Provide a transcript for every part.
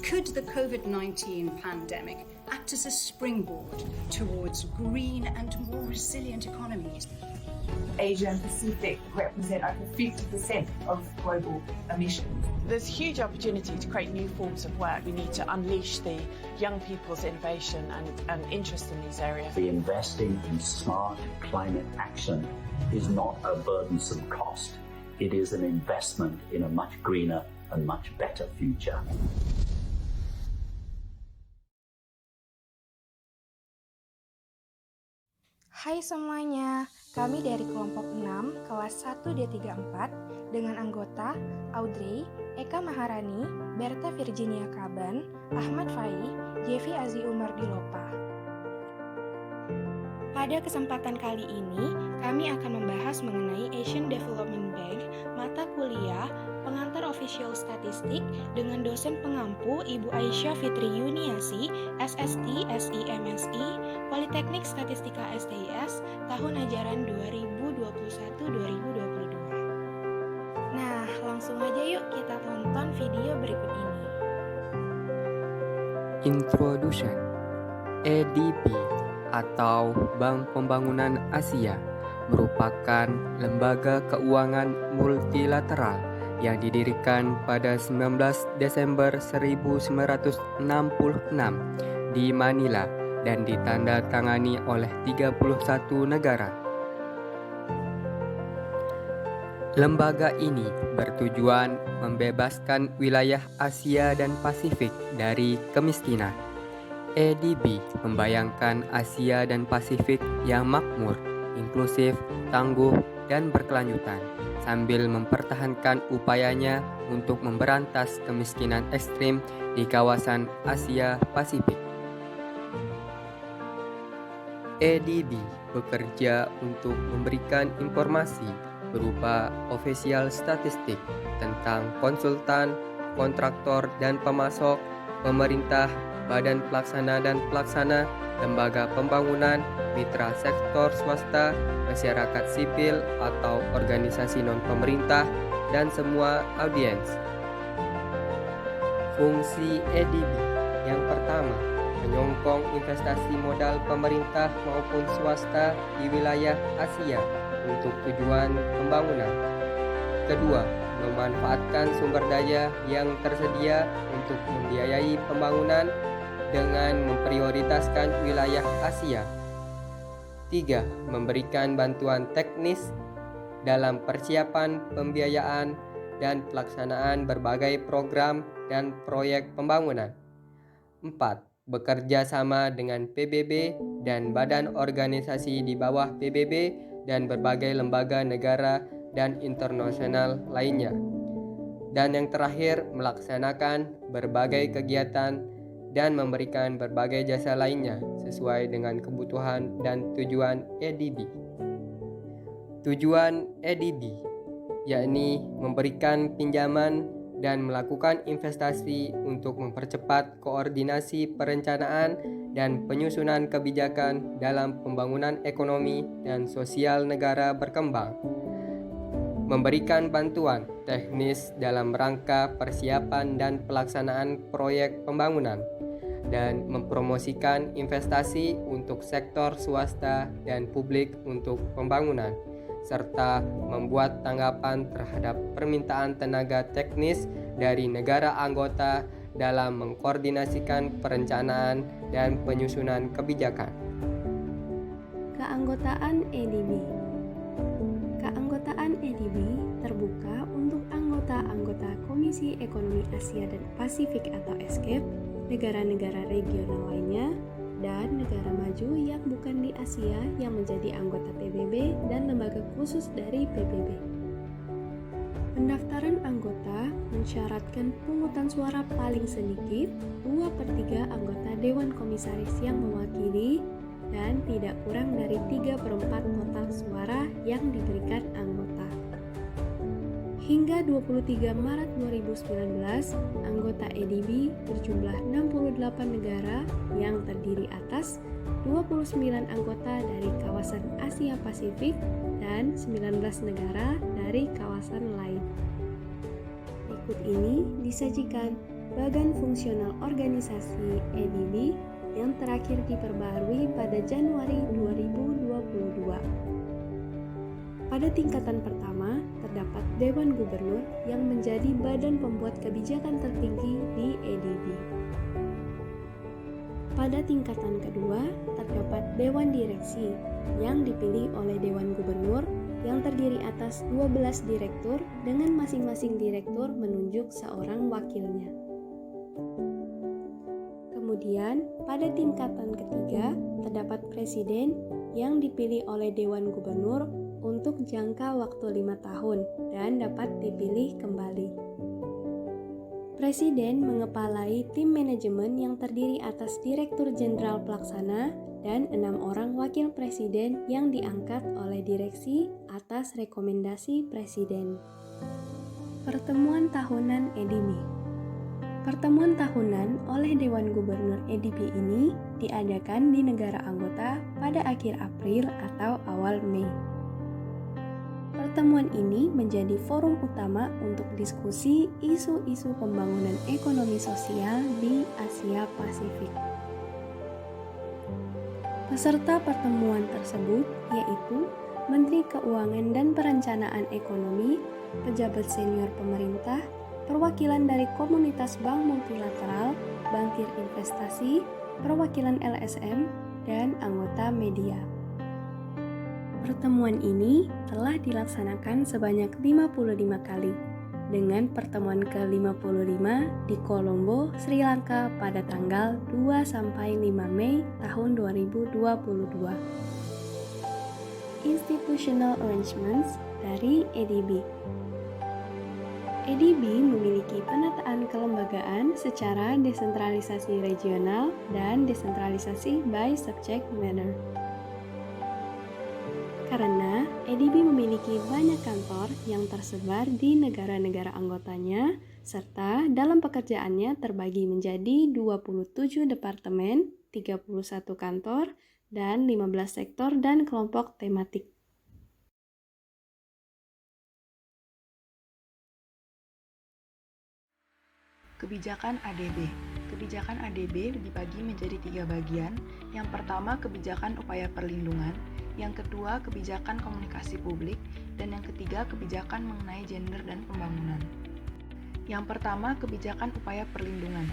Could the COVID-19 pandemic act as a springboard towards green and more resilient economies? Asia and Pacific represent over 50% of global emissions. There's huge opportunity to create new forms of work. We need to unleash the young people's innovation and interest in these areas. The investing in smart climate action is not a burdensome cost. It is an investment in a much greener and much better future. Hai semuanya, kami dari kelompok 6 kelas 1D34 dengan anggota Audrey, Eka Maharani, Berta Virginia Kaban, Ahmad Fai, Jevi Azi Umar Dilopa. Pada kesempatan kali ini, kami akan membahas mengenai Asian Development Bank, mata kuliah pengantar official statistik dengan dosen pengampu Ibu Aisyah Fitri Yuniasi, SST, SIMSI, Politeknik Statistika STIS, tahun ajaran 2021-2022. Nah, langsung aja yuk kita tonton video berikut ini. Introduction. ADB atau Bank Pembangunan Asia merupakan lembaga keuangan multilateral yang didirikan pada 19 Desember 1966 di Manila dan ditandatangani oleh 31 negara. Lembaga ini bertujuan membebaskan wilayah Asia dan Pasifik dari kemiskinan. ADB membayangkan Asia dan Pasifik yang makmur, inklusif, tangguh, dan berkelanjutan, sambil mempertahankan upayanya untuk memberantas kemiskinan ekstrim di kawasan Asia Pasifik. ADB bekerja untuk memberikan informasi berupa official statistik tentang konsultan, kontraktor dan pemasok, pemerintah, badan pelaksana dan pelaksana, lembaga pembangunan, mitra sektor swasta, masyarakat sipil atau organisasi non-pemerintah, dan semua audiens. Fungsi ADB yang pertama, menyokong investasi modal pemerintah maupun swasta di wilayah Asia untuk tujuan pembangunan. Kedua, memanfaatkan sumber daya yang tersedia untuk membiayai pembangunan dengan memprioritaskan wilayah Asia. 3. Memberikan bantuan teknis dalam persiapan pembiayaan dan pelaksanaan berbagai program dan proyek pembangunan. 4. Bekerja sama dengan PBB dan badan organisasi di bawah PBB dan berbagai lembaga negara dan internasional lainnya. Dan yang terakhir, melaksanakan berbagai kegiatan dan memberikan berbagai jasa lainnya sesuai dengan kebutuhan dan tujuan ADB. Tujuan ADB yakni memberikan pinjaman dan melakukan investasi untuk mempercepat koordinasi perencanaan dan penyusunan kebijakan dalam pembangunan ekonomi dan sosial negara berkembang. Memberikan bantuan teknis dalam rangka persiapan dan pelaksanaan proyek pembangunan, dan mempromosikan investasi untuk sektor swasta dan publik untuk pembangunan, serta membuat tanggapan terhadap permintaan tenaga teknis dari negara anggota dalam mengkoordinasikan perencanaan dan penyusunan kebijakan. Keanggotaan ADB. Keanggotaan ADB terbuka untuk anggota-anggota Komisi Ekonomi Asia dan Pasifik atau ESCAP, negara-negara regional lainnya, dan negara maju yang bukan di Asia yang menjadi anggota PBB dan lembaga khusus dari PBB. Pendaftaran anggota mensyaratkan pungutan suara paling sedikit 2/3 anggota Dewan Komisaris yang mewakili dan tidak kurang dari 3/4 total suara yang diberikan anggota. Hingga 23 Maret 2019, anggota ADB berjumlah 68 negara yang terdiri atas 29 anggota dari kawasan Asia Pasifik dan 19 negara dari kawasan lain. Berikut ini disajikan Badan Fungsional Organisasi ADB yang terakhir diperbaharui pada Januari 2022. Pada tingkatan pertama, terdapat Dewan Gubernur yang menjadi badan pembuat kebijakan tertinggi di ADB. Pada tingkatan kedua, terdapat Dewan Direksi yang dipilih oleh Dewan Gubernur yang terdiri atas 12 direktur dengan masing-masing direktur menunjuk seorang wakilnya. Kemudian, pada tingkatan ketiga, terdapat Presiden yang dipilih oleh Dewan Gubernur untuk jangka waktu 5 tahun dan dapat dipilih kembali. Presiden mengepalai tim manajemen yang terdiri atas Direktur Jenderal Pelaksana dan 6 orang wakil presiden yang diangkat oleh direksi atas rekomendasi presiden. Pertemuan tahunan ADB. Pertemuan tahunan oleh Dewan Gubernur ADB ini diadakan di negara anggota pada akhir April atau awal Mei. Pertemuan ini menjadi forum utama untuk diskusi isu-isu pembangunan ekonomi sosial di Asia Pasifik. Peserta pertemuan tersebut yaitu Menteri Keuangan dan Perencanaan Ekonomi, pejabat senior pemerintah, perwakilan dari komunitas bank multilateral, bankir investasi, perwakilan LSM, dan anggota media. Pertemuan ini telah dilaksanakan sebanyak 55 kali, dengan pertemuan ke-55 di Colombo, Sri Lanka pada tanggal 2-5 Mei tahun 2022. Institutional Arrangements dari ADB. ADB memiliki penataan kelembagaan secara desentralisasi regional dan desentralisasi by subject matter. Karena ADB memiliki banyak kantor yang tersebar di negara-negara anggotanya, serta dalam pekerjaannya terbagi menjadi 27 departemen, 31 kantor, dan 15 sektor dan kelompok tematik. Kebijakan ADB. Kebijakan ADB dibagi menjadi 3 bagian. Yang pertama, kebijakan upaya perlindungan. Yang kedua, kebijakan komunikasi publik. Dan yang ketiga, kebijakan mengenai gender dan pembangunan. Yang pertama, kebijakan upaya perlindungan.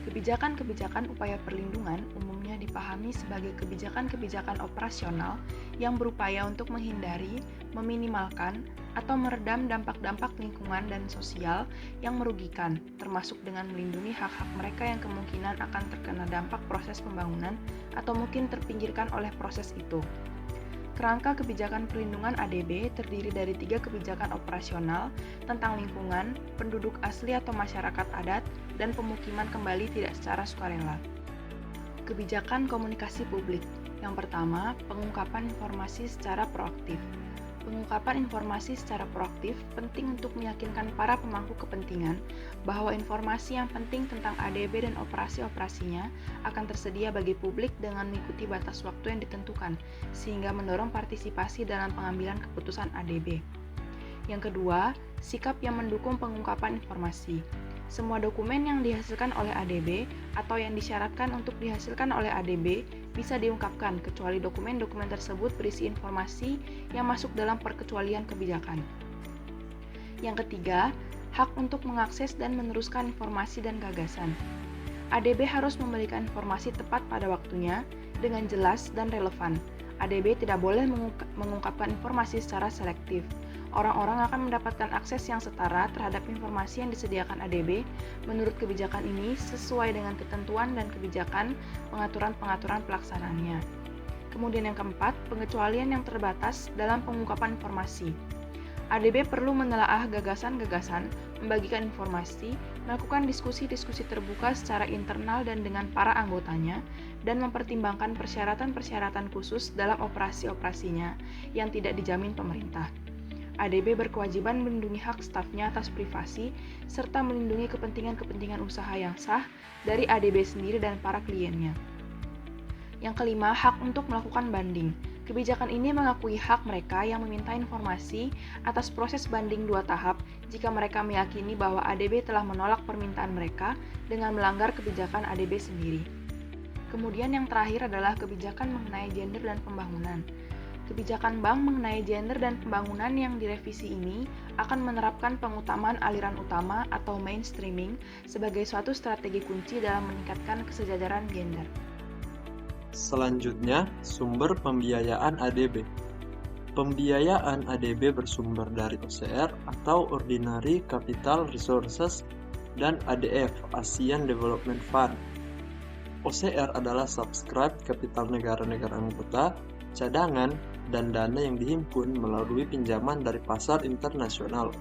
Kebijakan-kebijakan upaya perlindungan umumnya dipahami sebagai kebijakan-kebijakan operasional yang berupaya untuk menghindari, meminimalkan, atau meredam dampak-dampak lingkungan dan sosial yang merugikan, termasuk dengan melindungi hak-hak mereka yang kemungkinan akan terkena dampak proses pembangunan atau mungkin terpinggirkan oleh proses itu. Kerangka kebijakan perlindungan ADB terdiri dari 3 kebijakan operasional tentang lingkungan, penduduk asli atau masyarakat adat, dan pemukiman kembali tidak secara sukarela. Kebijakan komunikasi publik. Yang pertama, pengungkapan informasi secara proaktif. Pengungkapan informasi secara proaktif penting untuk meyakinkan para pemangku kepentingan bahwa informasi yang penting tentang ADB dan operasi-operasinya akan tersedia bagi publik dengan mengikuti batas waktu yang ditentukan, sehingga mendorong partisipasi dalam pengambilan keputusan ADB. Yang kedua, sikap yang mendukung pengungkapan informasi. Semua dokumen yang dihasilkan oleh ADB atau yang disyaratkan untuk dihasilkan oleh ADB bisa diungkapkan kecuali dokumen-dokumen tersebut berisi informasi yang masuk dalam perkecualian kebijakan. Yang ketiga, hak untuk mengakses dan meneruskan informasi dan gagasan. ADB harus memberikan informasi tepat pada waktunya dengan jelas dan relevan. ADB tidak boleh mengungkapkan informasi secara selektif. Orang-orang akan mendapatkan akses yang setara terhadap informasi yang disediakan ADB menurut kebijakan ini sesuai dengan ketentuan dan kebijakan pengaturan-pengaturan pelaksanaannya. Kemudian yang keempat, pengecualian yang terbatas dalam pengungkapan informasi. ADB perlu menelaah gagasan-gagasan, membagikan informasi, melakukan diskusi-diskusi terbuka secara internal dan dengan para anggotanya, dan mempertimbangkan persyaratan-persyaratan khusus dalam operasi-operasinya yang tidak dijamin pemerintah. ADB berkewajiban melindungi hak stafnya atas privasi, serta melindungi kepentingan-kepentingan usaha yang sah dari ADB sendiri dan para kliennya. Yang kelima, hak untuk melakukan banding. Kebijakan ini mengakui hak mereka yang meminta informasi atas proses banding 2 tahap jika mereka meyakini bahwa ADB telah menolak permintaan mereka dengan melanggar kebijakan ADB sendiri. Kemudian yang terakhir adalah kebijakan mengenai gender dan pembangunan. Kebijakan bank mengenai gender dan pembangunan yang direvisi ini akan menerapkan pengutamaan aliran utama atau mainstreaming sebagai suatu strategi kunci dalam meningkatkan kesejajaran gender. Selanjutnya, sumber pembiayaan ADB. Pembiayaan ADB bersumber dari OCR atau Ordinary Capital Resources dan ADF, Asian Development Fund. OCR adalah subscribed kapital negara-negara anggota, cadangan, dan dana yang dihimpun melalui pinjaman dari pasar internasional.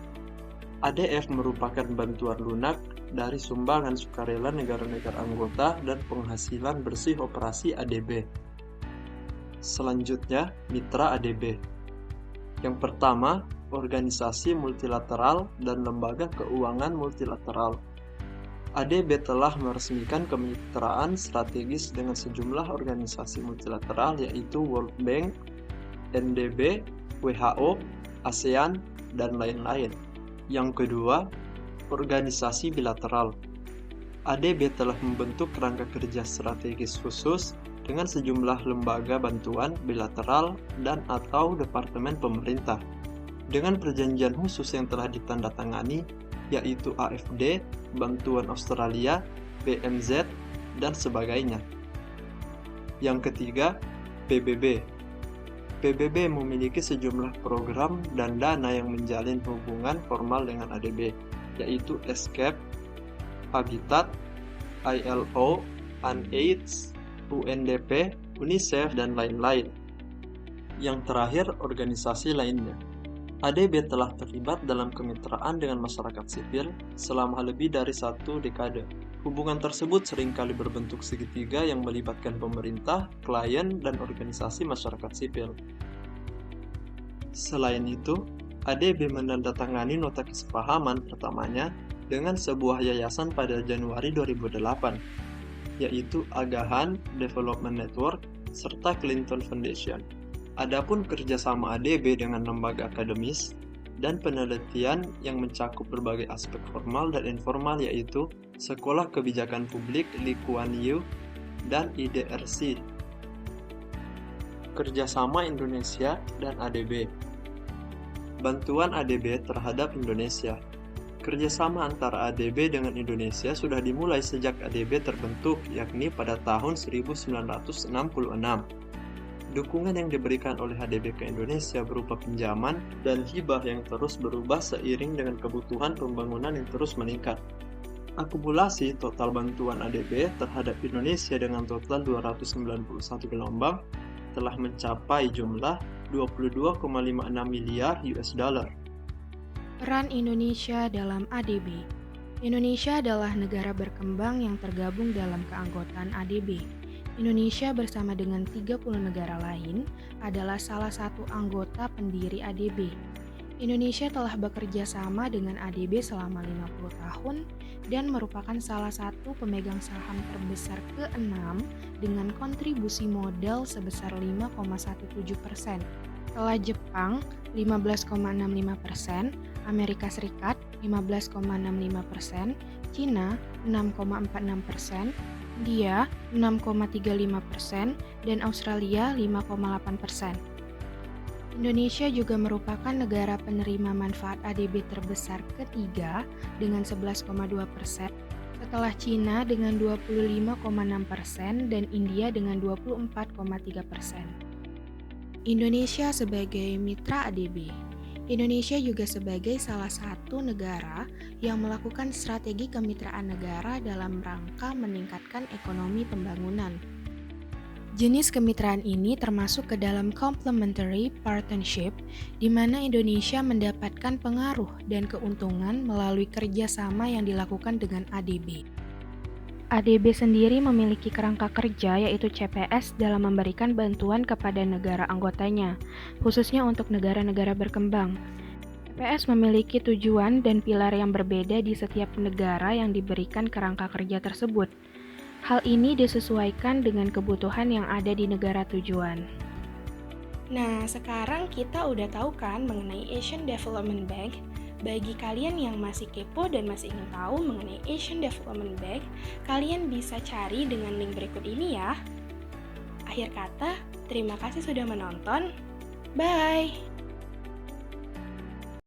ADF merupakan bantuan lunak dari sumbangan sukarela negara-negara anggota dan penghasilan bersih operasi ADB. Selanjutnya, mitra ADB. Yang pertama, organisasi multilateral dan lembaga keuangan multilateral. ADB telah meresmikan kemitraan strategis dengan sejumlah organisasi multilateral yaitu World Bank, NDB, WHO, ASEAN, dan lain-lain. Yang kedua, organisasi bilateral. ADB telah membentuk kerangka kerja strategis khusus dengan sejumlah lembaga bantuan bilateral dan atau departemen pemerintah. Dengan perjanjian khusus yang telah ditandatangani, yaitu AFD, Bantuan Australia, BMZ, dan sebagainya. Yang ketiga, PBB. PBB memiliki sejumlah program dan dana yang menjalin hubungan formal dengan ADB, yaitu ESCAP, Habitat, ILO, UNAIDS, UNDP, UNICEF, dan lain-lain. Yang terakhir, organisasi lainnya. ADB telah terlibat dalam kemitraan dengan masyarakat sipil selama lebih dari 1 dekade. Hubungan tersebut seringkali berbentuk segitiga yang melibatkan pemerintah, klien, dan organisasi masyarakat sipil. Selain itu, ADB menandatangani nota kesepahaman pertamanya dengan sebuah yayasan pada Januari 2008, yaitu Agahan Development Network serta Clinton Foundation. Adapun kerjasama ADB dengan lembaga akademis dan penelitian yang mencakup berbagai aspek formal dan informal yaitu Sekolah Kebijakan Publik Lee Kuan Yew dan IDRC. Kerjasama Indonesia dan ADB. Bantuan ADB terhadap Indonesia. Kerjasama antara ADB dengan Indonesia sudah dimulai sejak ADB terbentuk, yakni pada tahun 1966. Dukungan yang diberikan oleh ADB ke Indonesia berupa pinjaman dan hibah yang terus berubah seiring dengan kebutuhan pembangunan yang terus meningkat. Akumulasi total bantuan ADB terhadap Indonesia dengan total 291 gelombang telah mencapai jumlah 22,56 miliar US dollar. Peran Indonesia dalam ADB. Indonesia adalah negara berkembang yang tergabung dalam keanggotaan ADB. Indonesia bersama dengan 30 negara lain adalah salah satu anggota pendiri ADB. Indonesia telah bekerja sama dengan ADB selama 50 tahun dan merupakan salah satu pemegang saham terbesar ke-6 dengan kontribusi modal sebesar 5,17%. Setelah Jepang 15,65%, Amerika Serikat 15,65%, Cina 6,46%, India 6,35%, dan Australia 5,8%. Indonesia juga merupakan negara penerima manfaat ADB terbesar ketiga dengan 11,2%, setelah Cina dengan 25,6% dan India dengan 24,3%. Indonesia sebagai mitra ADB. Indonesia juga sebagai salah satu negara yang melakukan strategi kemitraan negara dalam rangka meningkatkan ekonomi pembangunan. Jenis kemitraan ini termasuk ke dalam complementary partnership, di mana Indonesia mendapatkan pengaruh dan keuntungan melalui kerjasama yang dilakukan dengan ADB. ADB sendiri memiliki kerangka kerja yaitu CPS dalam memberikan bantuan kepada negara anggotanya, khususnya untuk negara-negara berkembang. CPS memiliki tujuan dan pilar yang berbeda di setiap negara yang diberikan kerangka kerja tersebut. Hal ini disesuaikan dengan kebutuhan yang ada di negara tujuan. Nah, sekarang kita udah tahu kan mengenai Asian Development Bank. Bagi kalian yang masih kepo dan masih ingin tahu mengenai Asian Development Bank, kalian bisa cari dengan link berikut ini ya. Akhir kata, terima kasih sudah menonton. Bye!